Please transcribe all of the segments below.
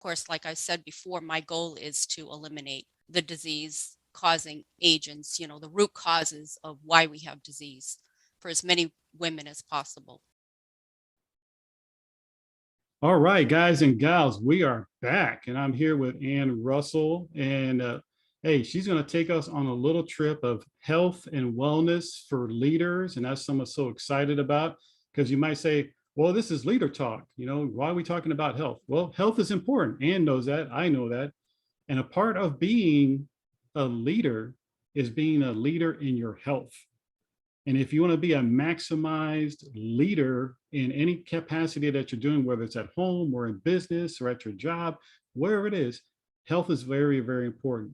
course, like I said before, my goal is to eliminate the disease causing agents, the root causes of why we have disease for as many women as possible. All right, guys and gals, we are back, and I'm here with Ann Russell. And hey, she's going to take us on a little trip of health and wellness for leaders. And that's something I'm so excited about, because you might say, well, this is leader talk. Why are we talking about health? Well, health is important. Ann knows that. I know that. And a part of being a leader is being a leader in your health. And if you want to be a maximized leader in any capacity that you're doing, whether it's at home or in business or at your job, wherever it is, health is very, very important.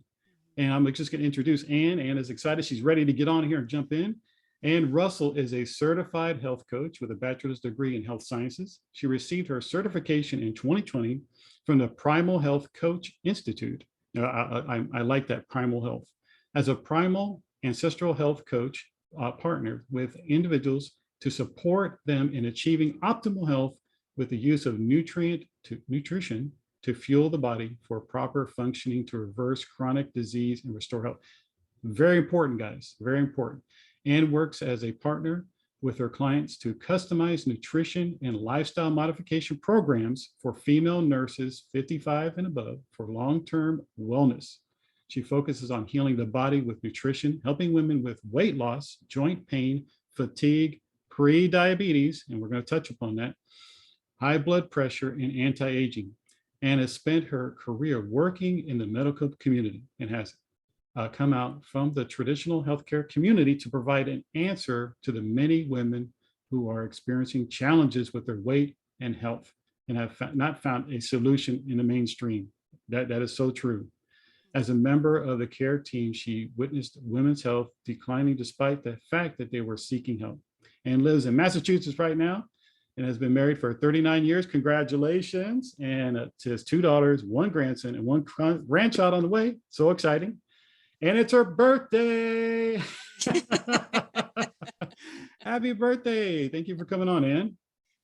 And I'm just going to introduce Ann. Ann is excited. She's ready to get on here and jump in. Ann Russell is a certified health coach with a bachelor's degree in health sciences. She received her certification in 2020 from the Primal Health Coach Institute. I like that, Primal Health. As a primal ancestral health coach, partner with individuals to support them in achieving optimal health with the use of nutrition to fuel the body for proper functioning to reverse chronic disease and restore health. Very important, guys, very important. And works as a partner with her clients to customize nutrition and lifestyle modification programs for female nurses 55 and above for long-term wellness. She focuses on healing the body with nutrition, helping women with weight loss, joint pain, fatigue, pre-diabetes, and we're going to touch upon that, high blood pressure, and anti-aging, and has spent her career working in the medical community and has come out from the traditional healthcare community to provide an answer to the many women who are experiencing challenges with their weight and health and have not found a solution in the mainstream. That is so true. As a member of the care team, she witnessed women's health declining despite the fact that they were seeking help, and lives in Massachusetts right now and has been married for 39 years. Congratulations. And to his 2 daughters, 1 grandson, and 1 grandchild on the way. So exciting. And it's her birthday. Happy birthday. Thank you for coming on, Ann.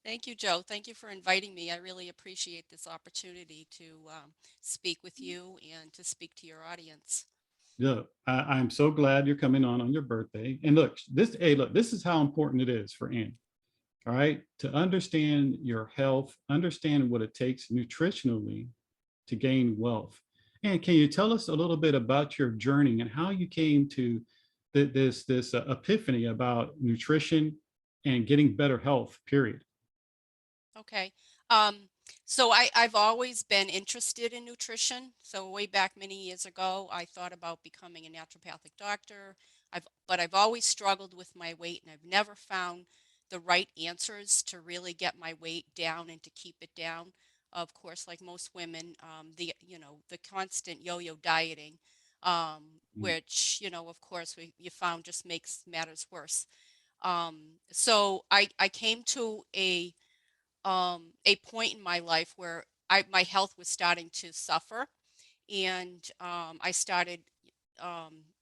Thank you, Joe. Thank you for inviting me. I really appreciate this opportunity to speak with you and to speak to your audience. Yeah, I'm so glad you're coming on your birthday. And look, this is how important it is for Ann. All right, to understand your health, understand what it takes nutritionally to gain wealth. And can you tell us a little bit about your journey and how you came to this epiphany about nutrition and getting better health, period? Okay. Um, I've always been interested in nutrition. So way back many years ago, I thought about becoming a naturopathic doctor. But I've always struggled with my weight, and I've never found the right answers to really get my weight down and to keep it down. Of course, like most women, the constant yo-yo dieting, Mm. which, of course, you found just makes matters worse. So I came to a point in my life where my health was starting to suffer, and I started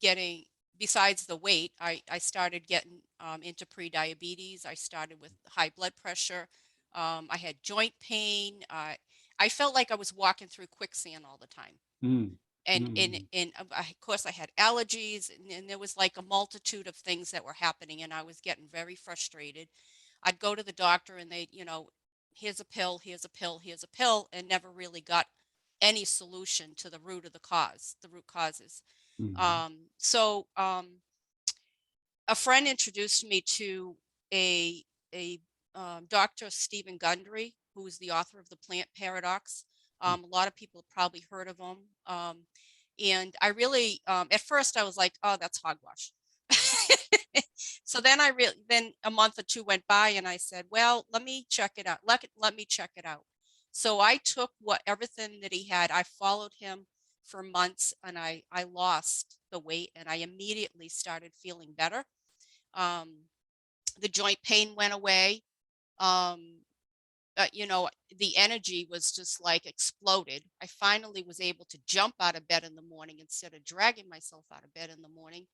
getting, besides the weight, I started getting into pre-diabetes. I started with high blood pressure. I had joint pain. I felt like I was walking through quicksand all the time. Mm. And of course I had allergies, and there was like a multitude of things that were happening, and I was getting very frustrated. I'd go to the doctor, and they, here's a pill, here's a pill, here's a pill, and never really got any solution to the root of the root causes. Mm. So a friend introduced me to a Dr. Stephen Gundry, who is the author of The Plant Paradox. A lot of people have probably heard of him. And I really, at first I was like, oh, that's hogwash. So then a month or two went by, and I said, well, let me check it out. Let me check it out. So I took everything that he had. I followed him for months, and I lost the weight, and I immediately started feeling better. Um, the joint pain went away. Um, the energy was just like exploded. I finally was able to jump out of bed in the morning instead of dragging myself out of bed in the morning.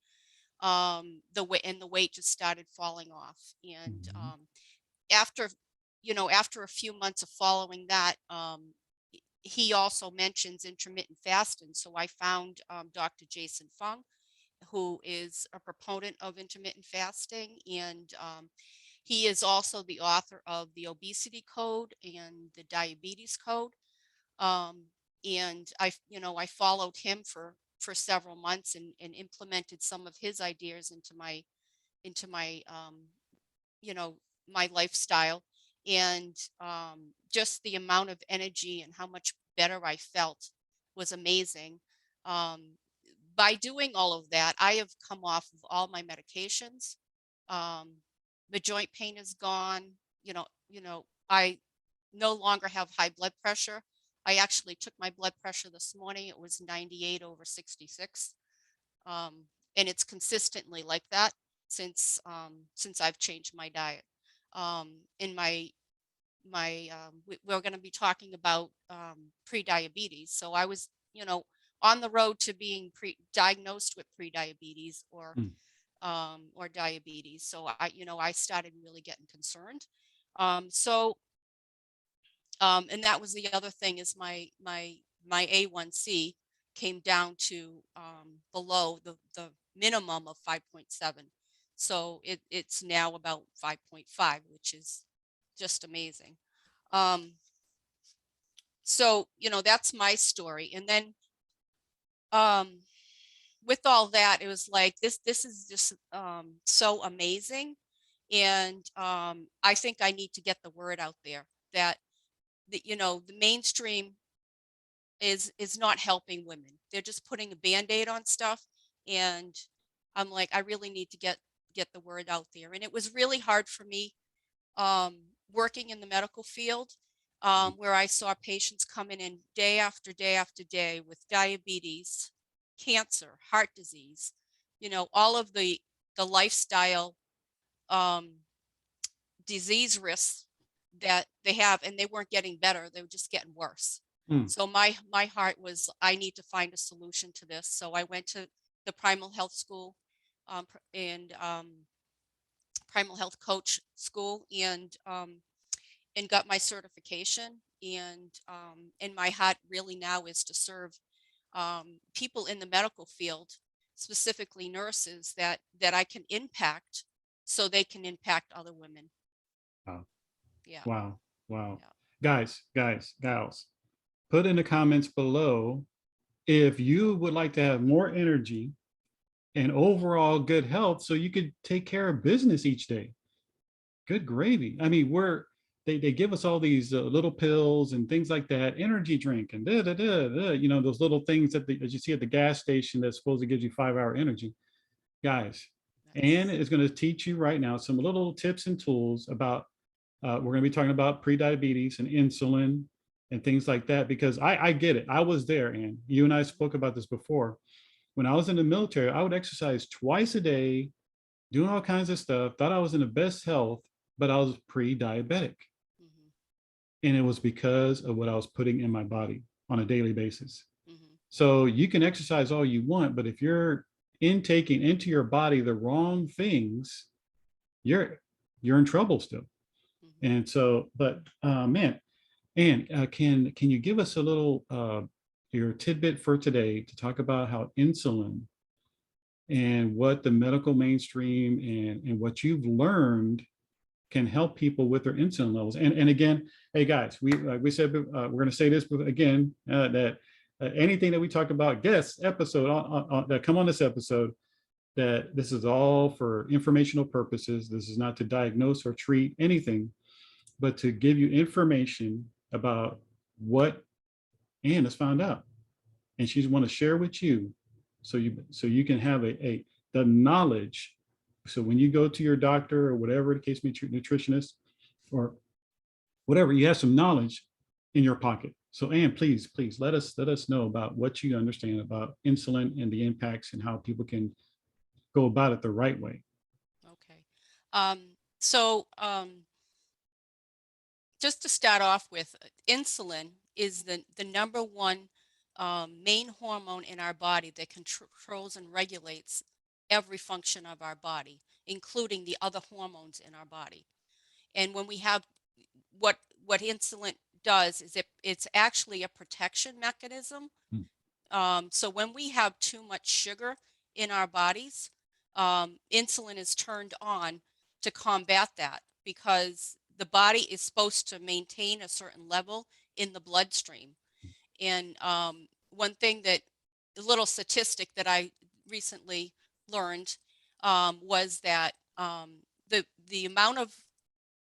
The weight just started falling off. And Mm. after after a few months of following that, he also mentions intermittent fasting. So I found Dr. Jason Fung, who is a proponent of intermittent fasting, and he is also the author of the obesity code and the diabetes code. Um, and I followed him for several months and implemented some of his ideas into my you know, my lifestyle, and just the amount of energy and how much better I felt was amazing. Um, by doing all of that, I have come off of all my medications. Um, the joint pain is gone. I no longer have high blood pressure. I actually took my blood pressure this morning. It was 98 over 66. Um, and it's consistently like that since I've changed my diet. In we're going to be talking about pre-diabetes. So I was, on the road to being diagnosed with pre-diabetes Mm. or diabetes. So I started really getting concerned. And that was the other thing is my A1C came down to below the minimum of 5.7. So it's now about 5.5, which is just amazing. Um, so, that's my story. And then um, with all that, it was like this is just so amazing. And I think I need to get the word out there that the mainstream is not helping women. They're just putting a band-aid on stuff. And I'm like, I really need to get the word out there. And it was really hard for me um, working in the medical field, where I saw patients coming in day after day after day with diabetes, cancer, heart disease, all of the lifestyle um, disease risks that they have, and they weren't getting better, they were just getting worse. Mm. So my heart was, I need to find a solution to this. So I went to the Primal Health School, and Primal Health Coach School, and got my certification. And my heart really now is to serve people in the medical field, specifically nurses that I can impact, so they can impact other women. Wow. Yeah, Wow. Wow. yeah. Guys, gals, put in the comments below if you would like to have more energy and overall good health so you could take care of business each day. Good gravy. I mean, they give us all these little pills and things like that, energy drink and da da da da. Those little things that you see at the gas station that supposedly gives you 5-hour energy. Guys, Anne That's is going to teach you right now some little tips and tools about. We're going to be talking about pre-diabetes and insulin and things like that because I get it. I was there, and you and I spoke about this before. When I was in the military, I would exercise twice a day, doing all kinds of stuff. Thought I was in the best health, but I was pre-diabetic. mm-hmm, And it was because of what I was putting in my body on a daily basis. mm-hmm, So you can exercise all you want, but if you're intaking into your body the wrong things, you're you're in trouble still. mm-hmm. And so, but man, and can you give us a little your tidbit for today to talk about how insulin and what the medical mainstream and what you've learned can help people with their insulin levels. And again, hey guys, we said we're going to say this again that anything that we talk about, guests episode that come on this episode, that this is all for informational purposes. This is not to diagnose or treat anything, but to give you information about what Anne has found out, and she's want to share with you, so you can have a the knowledge. So when you go to your doctor or whatever the case may be, nutritionist or whatever, you have some knowledge in your pocket. So Anne, please let us know about what you understand about insulin and the impacts and how people can go about it the right way. Okay. So just to start off with, insulin is the number one main hormone in our body that controls and regulates every function of our body, including the other hormones in our body. And when we have what what insulin does is it's actually a protection mechanism. Mm. So when we have too much sugar in our bodies, insulin is turned on to combat that, because the body is supposed to maintain a certain level in the bloodstream. And one thing that, a little statistic that I recently learned, was that the amount of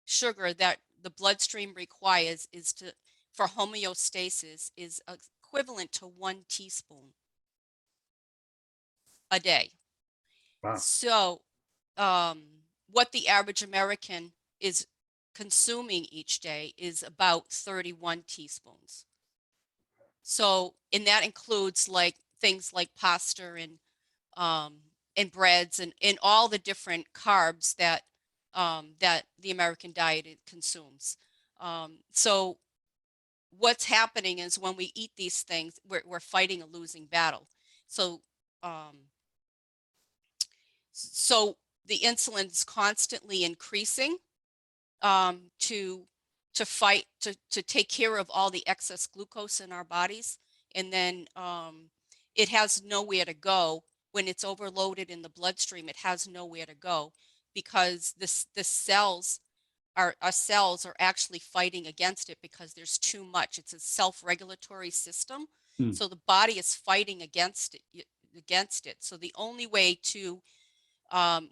sugar that the bloodstream requires is to for homeostasis is equivalent to 1 teaspoon a day. Wow. So um, what the average American is consuming each day is about 31 teaspoons. So, and that includes like things like pasta and breads and all the different carbs that that the American diet consumes. So what's happening is when we eat these things, we're fighting a losing battle. So um, so the insulin is constantly increasing, to fight to take care of all the excess glucose in our bodies, and then it has nowhere to go. When it's overloaded in the bloodstream, it has nowhere to go, because the cells, our cells are actually fighting against it, because there's too much. It's a self-regulatory system, Mm. so the body is fighting against it. So the only way to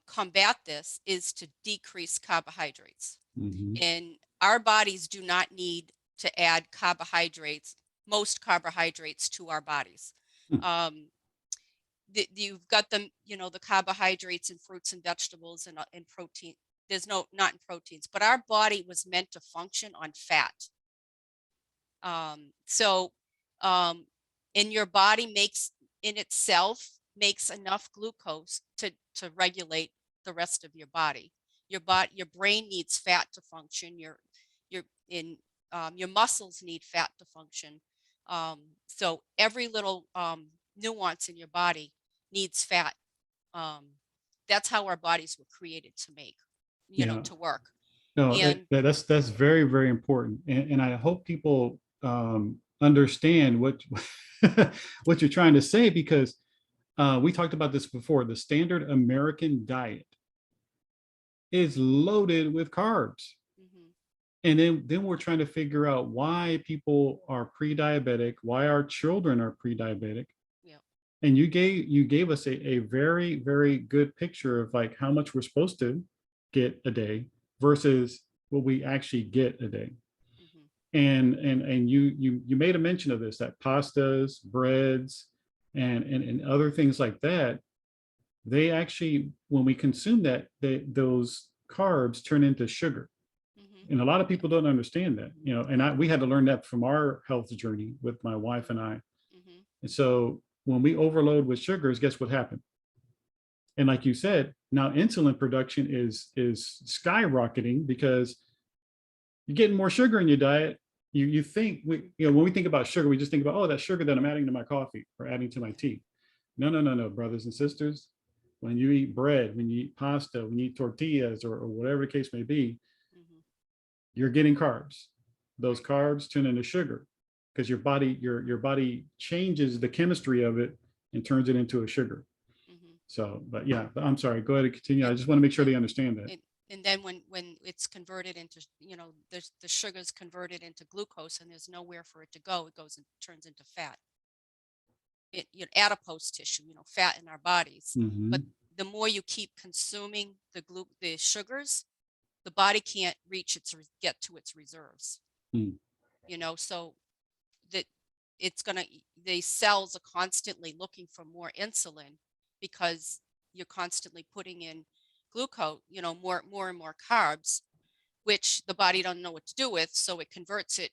combat this is to decrease carbohydrates. Hmm. And our bodies do not need to add carbohydrates, most carbohydrates, to our bodies. Mm. Um, you've got them, the carbohydrates in fruits and vegetables and protein. There's not in proteins, but our body was meant to function on fat. So, and your body in itself makes enough glucose to regulate the rest of your body. Your brain needs fat to function. Your in your muscles need fat to function. So every little nuance in your body needs fat. Um, that's how our bodies were created to make, Yeah. to work. No, And that's very, very important. And I hope people understand what what you're trying to say, because we talked about this before. The standard American diet is loaded with carbs. mhm, And then we're trying to figure out why people are pre-diabetic, why our children are pre-diabetic. yeah, And you gave us a very, very good picture of like how much we're supposed to get a day versus what we actually get a day. mhm, And you made a mention of this, that pastas, breads, and other things like that, they actually, when we consume that, those carbs turn into sugar. mhm, And a lot of yeah, people don't understand that, and yeah, we had to learn that from our health journey with my wife and I. mhm, And so when we overload with sugars, guess what happened? And like you said, now insulin production is skyrocketing because you're getting more sugar in your diet. You think when we think about sugar, we just think about, oh, that sugar that I'm adding to my coffee or adding to my yeah, tea. No, no, no, no, brothers and sisters. When you eat bread, when you eat pasta, when you eat tortillas, or whatever the case may be, mhm, you're getting carbs. Those right, carbs turn into sugar because your body changes the chemistry of it and turns it into a sugar. mhm, So, but yeah, I'm sorry. Go ahead and continue. yeah, I just want to make sure and they understand that. and and then when it's converted into, the sugar's converted into glucose, and there's nowhere for it to go, it goes and turns into fat. Adipose tissue, fat in our bodies. But Hmm. the more you keep consuming the sugars, the body can't get to its reserves. Mm. So that it's gonna the cells are constantly looking for more insulin, because you're constantly putting in glucose, more and more carbs, which the body don't know what to do with, so it converts it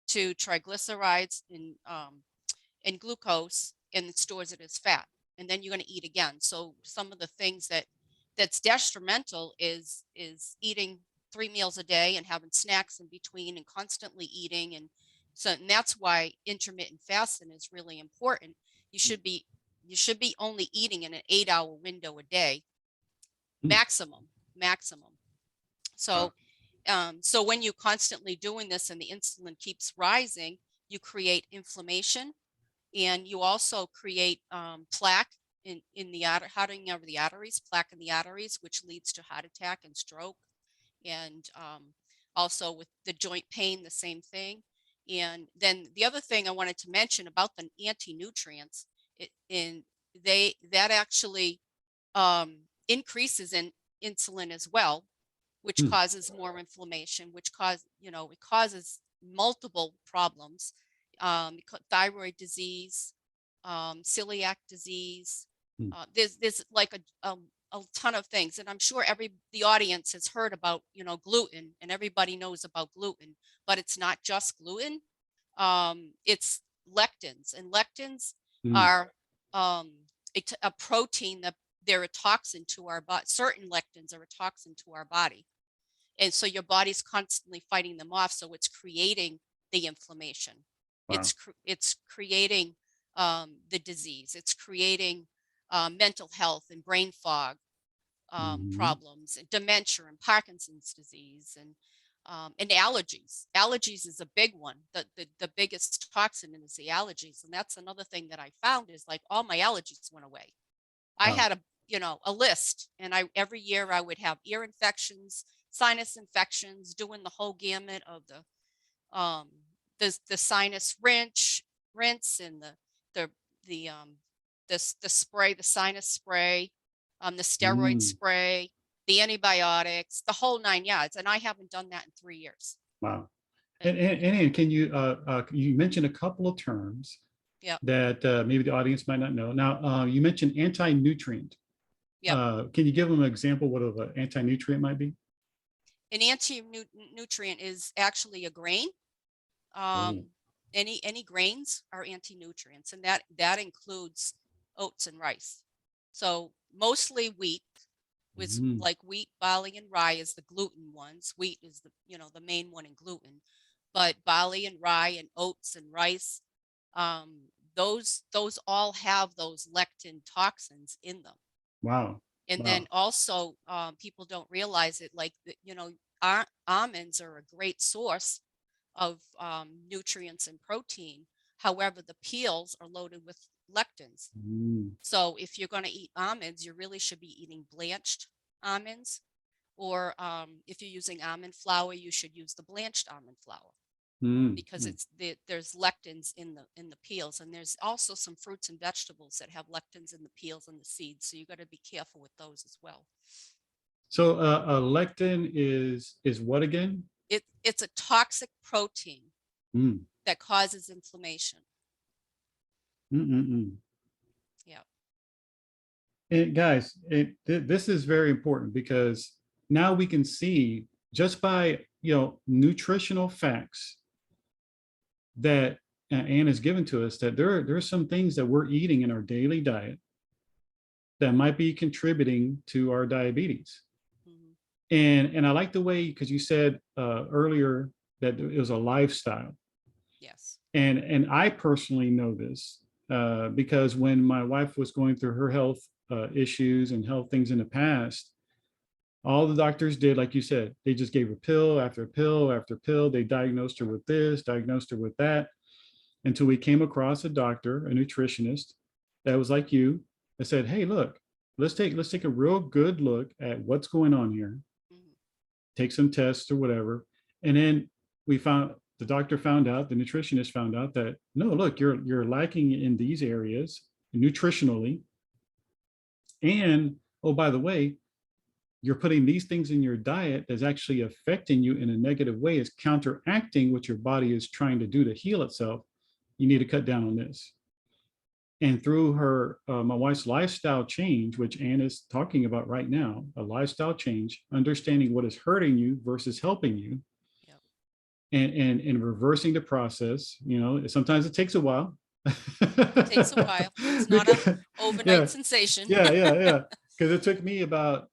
to triglycerides and glucose, and stores it as fat. And then you're going to eat again. So some of the things that's detrimental is eating 3 meals a day and having snacks in between and constantly eating. And that's why intermittent fasting is really important. You should be only eating in an 8-hour window a day, Mm. maximum. Wow. So So when you're constantly doing this and the insulin keeps rising, you create inflammation, and you also create plaque in the hardening of the arteries, plaque in the arteries, which leads to heart attack and stroke. And also with the joint pain, the same thing. And then the other thing I wanted to mention about the anti-nutrients, that actually increases in insulin as well, which Hmm. causes more inflammation, which it causes multiple problems, thyroid disease, celiac disease. Hmm. There's like a ton of things, and I'm sure the audience has heard about gluten, and everybody knows about gluten, but it's not just gluten. It's lectins, and lectins Hmm. are a protein that they're a toxin to our body. Certain lectins are a toxin to our body, and so your body's constantly fighting them off. So it's creating the inflammation. Wow. It's creating the disease. It's creating mental health and brain fog Mhm. problems, and dementia and Parkinson's disease, and allergies. Allergies is a big one. The biggest toxin is the allergies, and that's another thing that I found is like all my allergies went away. I Wow. had a list, and every year I would have ear infections, sinus infections, doing the whole gamut of um the sinus rinse, and the the the spray, the sinus spray, the steroid Mm. spray, the antibiotics, the whole 9 yards. And I haven't done that in 3 years. Wow. And And can you you mentioned a couple of terms yeah, that maybe the audience might not know. Now, you mentioned anti-nutrient. yeah. Can you give them an example what of an anti-nutrient might be? An anti-nutrient is actually a grain. Oh. Um, any grains are anti-nutrients, and that includes oats and rice. So mostly wheat, was Mm. like wheat, barley, and rye is the gluten ones. Wheat is the main one in gluten, but barley and rye and oats and rice, um, those all have those lectin toxins in them. Wow. And then Wow. also, people don't realize it, like almonds are a great source of nutrients and protein. However, the peels are loaded with lectins. Mm. So if you're going to eat almonds, you really should be eating blanched almonds, or if you're using almond flour, you should use the blanched almond flour, Mm. because Mm. there's lectins in the peels, and there's also some fruits and vegetables that have lectins in the peels and the seeds. So you got to be careful with those as well. So a lectin is what again? It's a toxic protein Mm. that causes inflammation. Mm, mm, mm. Yeah. And guys, this is very important because now we can see just by nutritional facts that Anne has given to us that there are some things that we're eating in our daily diet that might be contributing to our diabetes. Hmm. And I like the way, because you said earlier that it was a lifestyle. Yes. And I personally know this because when my wife was going through her health issues and health things in the past, all the doctors did, like you said, they just gave her pill after pill after pill. They diagnosed her with this, diagnosed her with that, until we came across a doctor, a nutritionist that was like you, that said, "Hey, look, let's take a real good look at what's going on here. Hmm. Take some tests or whatever." And then the doctor found out, the nutritionist found out that no, look, you're lacking in these areas nutritionally, and oh, by the way, you're putting these things in your diet that's actually affecting you in a negative way. Is counteracting what your body is trying to do to heal itself. You need to cut down on this. And through my wife's lifestyle change, which Anne is talking about right now, a lifestyle change, understanding what is hurting you versus helping you, Yep. and reversing the process. Sometimes it takes a while. It takes a while. It's not a Because, overnight yeah, sensation. yeah. Because it took me about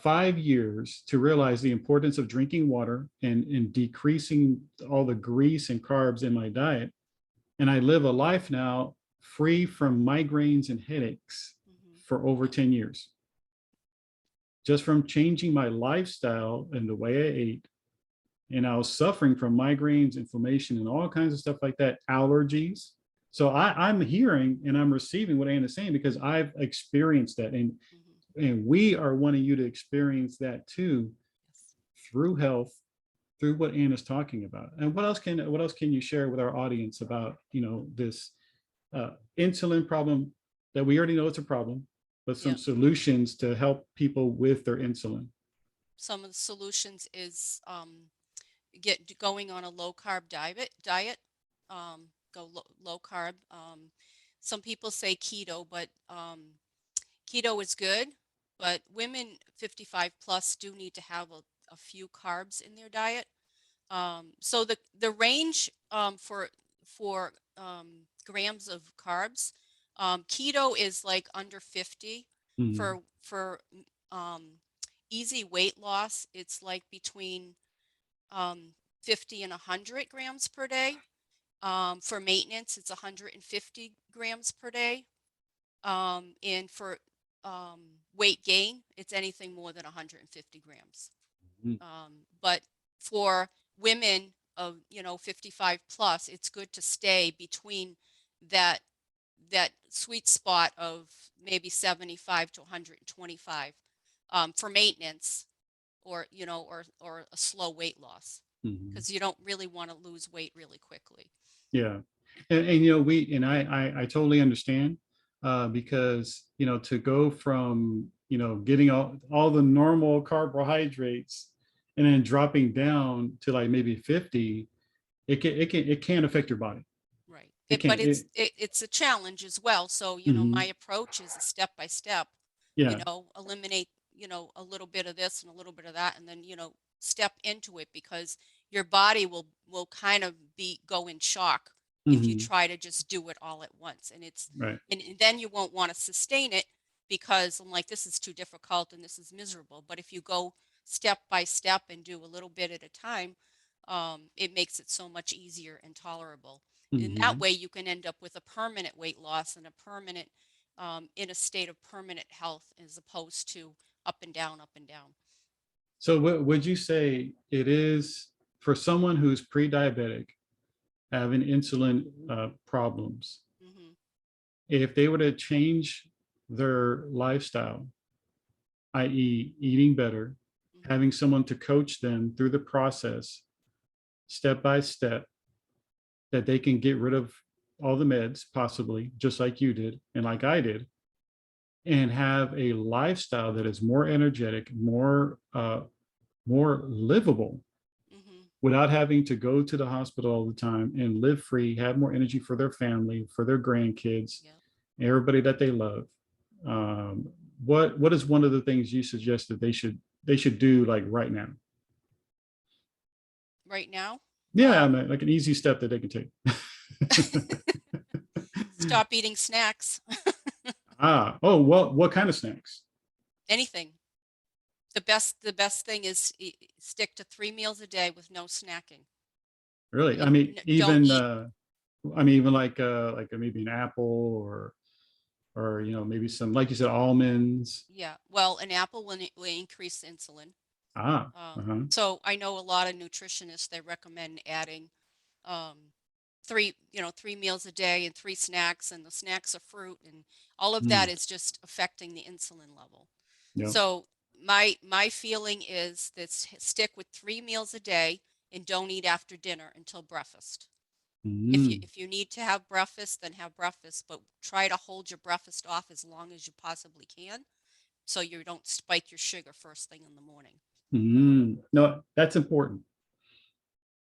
5 years to realize the importance of drinking water and decreasing all the grease and carbs in my diet. And I live a life now free from migraines and headaches Hmm. for over Yep. 10 years. just from changing my lifestyle and the way I ate. And I was suffering from migraines, inflammation, and all kinds of stuff like that, allergies. So I'm hearing and I'm receiving what Ann is saying because I've experienced that. Mhm. And we are wanting you to experience that too Yes. through health, through what Ann is talking about. And what else can you share with our audience about, this insulin problem that we already know it's a problem, but some Yeah. solutions to help people with their insulin? Some of the solutions is get going on a low carb diet. Go low carb. Some people say keto, but keto is good. But women 55 plus do need to have a few carbs in their diet. So the range for grams of carbs, keto is like under 50. Mhm. For um, easy weight loss, it's like between um, 50 and 100 grams per day. For maintenance, it's 150 grams per day. And for um, weight gain, it's anything more than 150 grams. Mhm. But for women of 55 plus, it's good to stay between that that sweet spot of maybe 75 to 125 for maintenance, or a slow weight loss, Mhm. because you don't really want to lose weight really quickly. Yeah. And we and I totally understand because to go from getting all the normal carbohydrates and then dropping down to like maybe 50, it can affect your body. Right. It But can it it's a challenge as well. So, my mhm. approach is a step by step, Yeah. eliminate, a little bit of this and a little bit of that, and then, step into it, because your body will kind of go in shock if you Mhm. try to just do it all at once. Right. And then you won't want to sustain it, because I'm like, this is too difficult and this is miserable. But if you go step by step and do a little bit at a time, it makes it so much easier and tolerable. In that Mhm. way, you can end up with a permanent weight loss and a permanent, in a state of permanent health, as opposed to up and down, up and down. So what would you say it is for someone who's pre-diabetic having insulin problems? Hmm. If they were to change their lifestyle, i.e., eating better, Hmm. having someone to coach them through the process, step by step, that they can get rid of all the meds, possibly, just like you did and like I did, and have a lifestyle that is more energetic, more livable, Hmm. without having to go to the hospital all the time and live free, have more energy for their family, for their grandkids, Yeah. everybody that they love. Um, what is one of the things you suggest that they should do like right now? Right now, Yeah, I mean, like an easy step that they can take. stop eating snacks. Oh, well, what kind of snacks? Anything. The best thing is stick to 3 meals a day with no snacking. Really? I mean, Don't even eat. even like maybe an apple or maybe some, like you said, almonds. Yeah. Well, an apple will increase insulin. Ah, uh-huh. So I know a lot of nutritionists, they recommend adding um, 3 meals a day and 3 snacks, and the snacks are fruit, and all of that Mm, is just affecting the insulin level. yeah. So my feeling is that stick with 3 meals a day and don't eat after dinner until breakfast. If you Mm, if you need to have breakfast, then have breakfast, but try to hold your breakfast off as long as you possibly can, so you don't spike your sugar first thing in the morning. no, that's important.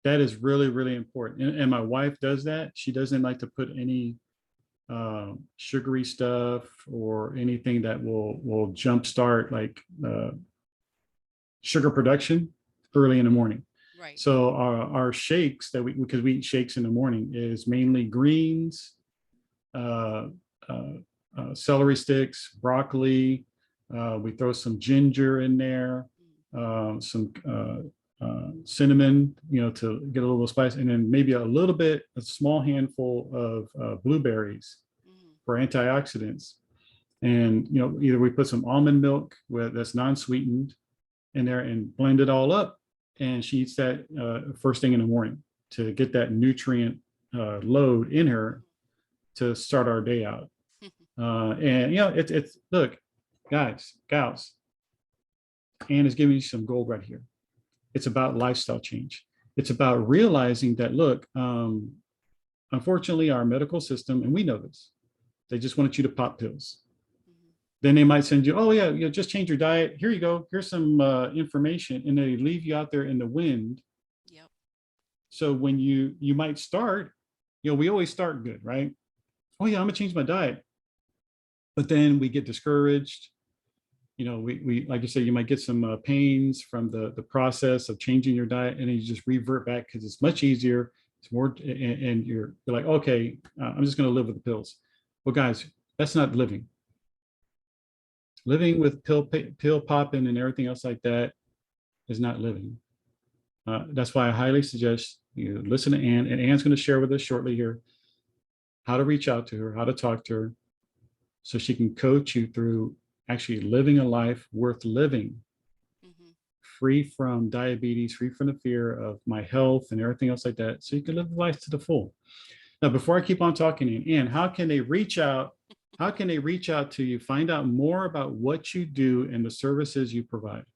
That is really, really important. And my wife does that. She doesn't like to put any sugary stuff or anything that will jumpstart like sugar production early in the morning. Right. So our shakes that because we eat shakes in the morning, is mainly greens, uh, uh, celery sticks, broccoli. We throw some ginger in there, some cinnamon, to get a little spice, and then maybe a small handful of blueberries Mm-hmm. for antioxidants. And, either we put some almond milk that's non-sweetened in there and blend it all up. And she eats that first thing in the morning to get that nutrient load in her to start our day out. And, it's look, guys, gals, Anne is giving you some gold right here. It's about lifestyle change. It's about realizing that, look, unfortunately, our medical system, and we know this, they just want you to pop pills. Mhm. Then they might send you, oh yeah, just change your diet. Here you go. Here's some information, and they leave you out there in the wind. Yep. So when you might start, we always start good, right? Oh yeah, I'm gonna change my diet, but then we get discouraged. We like you say, you might get some pains from the process of changing your diet, and then you just revert back because it's much easier. It's more, and you're like, okay, I'm just gonna live with the pills. Well, guys, that's not living. Living with pill popping and everything else like that is not living. That's why I highly suggest you listen to Anne, and Anne's going to share with us shortly here how to reach out to her, how to talk to her, so she can coach you through actually living a life worth living, Mhm. free from diabetes, free from the fear of my health and everything else like that, so you can live life to the full. Now, before I keep on talking, Anne, how can they reach out? How can they reach out to you, find out more about what you do and the services you provide?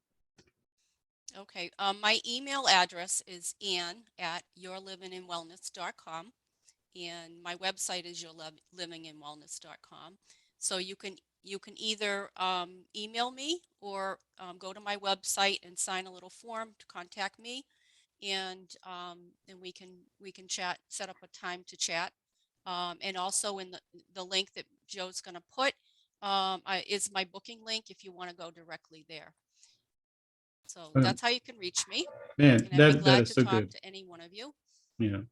Okay. My email address is ann@yourlivingandwellness.com, and my website is yourlivingandwellness.com. So you can either email me or go to my website and sign a little form to contact me, and we can chat, set up a time to chat. And also in the link that Joe's going to put is my booking link if you want to go directly there. So Uh, that's how you can reach me, Man, and I'd be that glad is to so talk good. to any one of you. Yeah.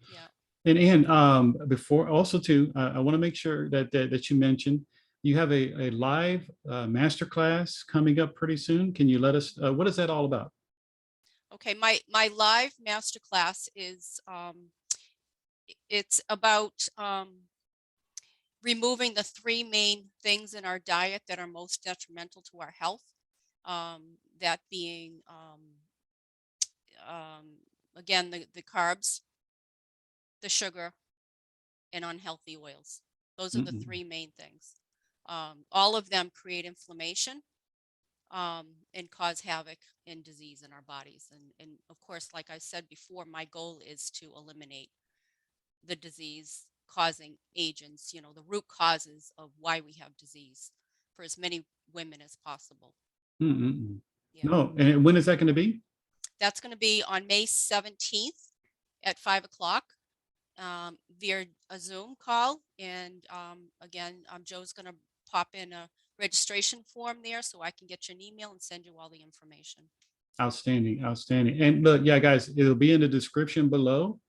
Yeah. And before also too, I want to make sure that you mentioned you have a live masterclass coming up pretty soon. Can you let us? What is that all about? Okay. My live masterclass is it's about removing the three main things in our diet that are most detrimental to our health. That being um, again the carbs, the sugar, and unhealthy oils. Those are the Mm-mm. three main things. All of them create inflammation and cause havoc and disease in our bodies. And of course, like I said before, my goal is to eliminate the disease causing agents, the root causes of why we have disease for as many women as possible. Mm-mm. Yeah. No, and when is that going to be? That's going to be on May 17th at 5 o'clock via a Zoom call. And again, Joe's going to pop in a registration form there so I can get you an email and send you all the information. Outstanding, outstanding. And look, yeah, guys, it'll be in the description below.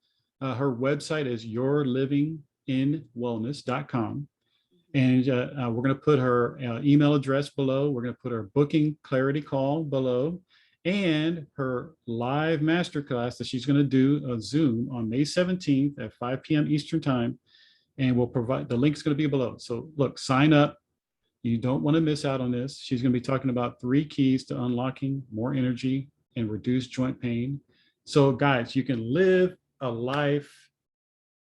Her website is yourlivingandwellness.com. Mhm. And we're going to put her email address below. We're going to put her booking clarity call below and her live masterclass that she's going to do a Zoom on May 17th at 5 p.m. Eastern time. And we'll provide the link's going to be below. So look, sign up. You don't want to miss out on this. She's going to be talking about 3 keys to unlocking more energy and reduce joint pain. So, guys, you can live a life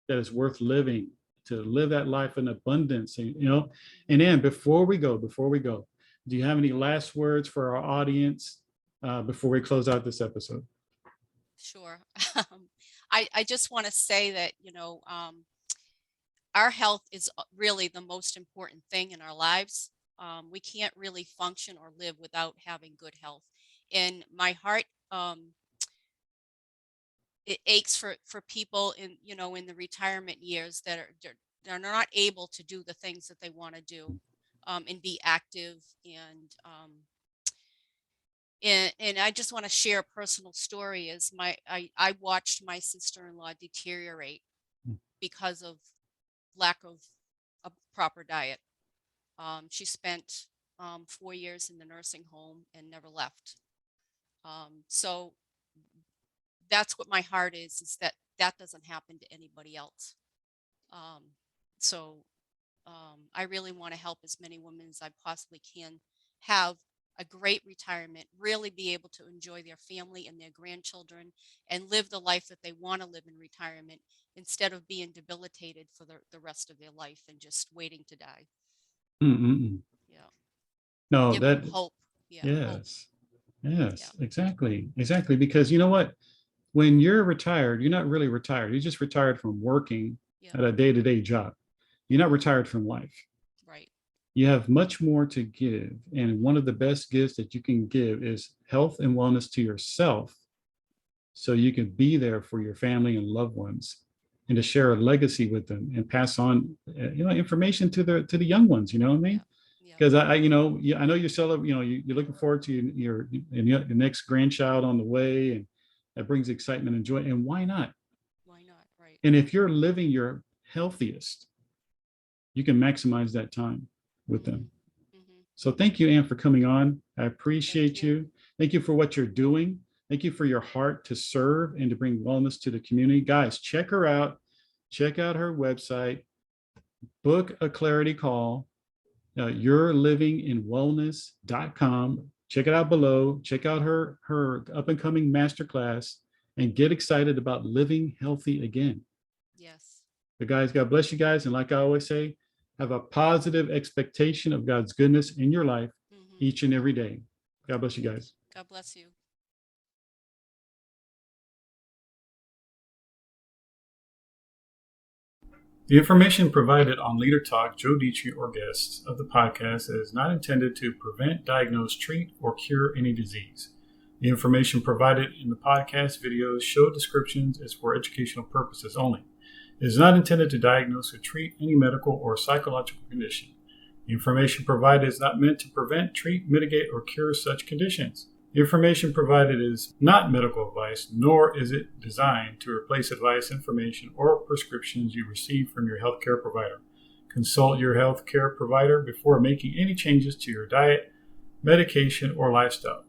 that is worth living, to live that life in abundance. And then before we go, do you have any last words for our audience before we close out this episode? Sure. I just want to say that, our health is really the most important thing in our lives. We can't really function or live without having good health. And my heart, it aches for people in the retirement years that they're not able to do the things that they want to do, and be active. And I just want to share a personal story. Is I watched my sister-in-law deteriorate because of lack of a proper diet. She spent 4 years in the nursing home and never left. So that's what my heart is that that doesn't happen to anybody else. Um, so I really want to help as many women as I possibly can have a great retirement, really be able to enjoy their family and their grandchildren and live the life that they want to live in retirement instead of being debilitated for the rest of their life and just waiting to die. Mm-mm. Yeah. No, Give them that, hope. Yeah, hope. yes, Yeah. yes, exactly, exactly. Because you know what? When you're retired, you're not really retired. You're just retired from working Yeah. at a day-to-day job. You're not retired from life. Right. You have much more to give. And one of the best gifts that you can give is health and wellness to yourself so you can be there for your family and loved ones and to share a legacy with them and pass on information to the young ones, you know what I mean? Yeah. Yeah. Because I know you're celebrating, you're looking forward to your next grandchild on the way, and that brings excitement and joy. And why not? Why not? Right. And if you're living your healthiest, you can maximize that time with Mm-hmm. them. Mm-hmm. So thank you, Anne, for coming on. I Oh, thank appreciate you. you. Thank you for what you're doing. Thank you for your heart to serve and to bring wellness to the community. Guys, check her out. Check out her website. Book a clarity call. yourlivinginwellness.com. Check it out below. Check out her up and coming masterclass and get excited about living healthy again. Yes. But guys, God bless you guys. And like I always say, have a positive expectation of God's goodness in your life Mm-hmm. each and every day. God bless you guys. God bless you. The information provided on Leader Talk, Joe Dietrich, or guests of the podcast is not intended to prevent, diagnose, treat, or cure any disease. The information provided in the podcast videos, show descriptions is for educational purposes only. It is not intended to diagnose or treat any medical or psychological condition. The information provided is not meant to prevent, treat, mitigate, or cure such conditions. The information provided is not medical advice, nor is it designed to replace advice, information, or prescriptions you receive from your healthcare provider. Consult your healthcare provider before making any changes to your diet, medication, or lifestyle.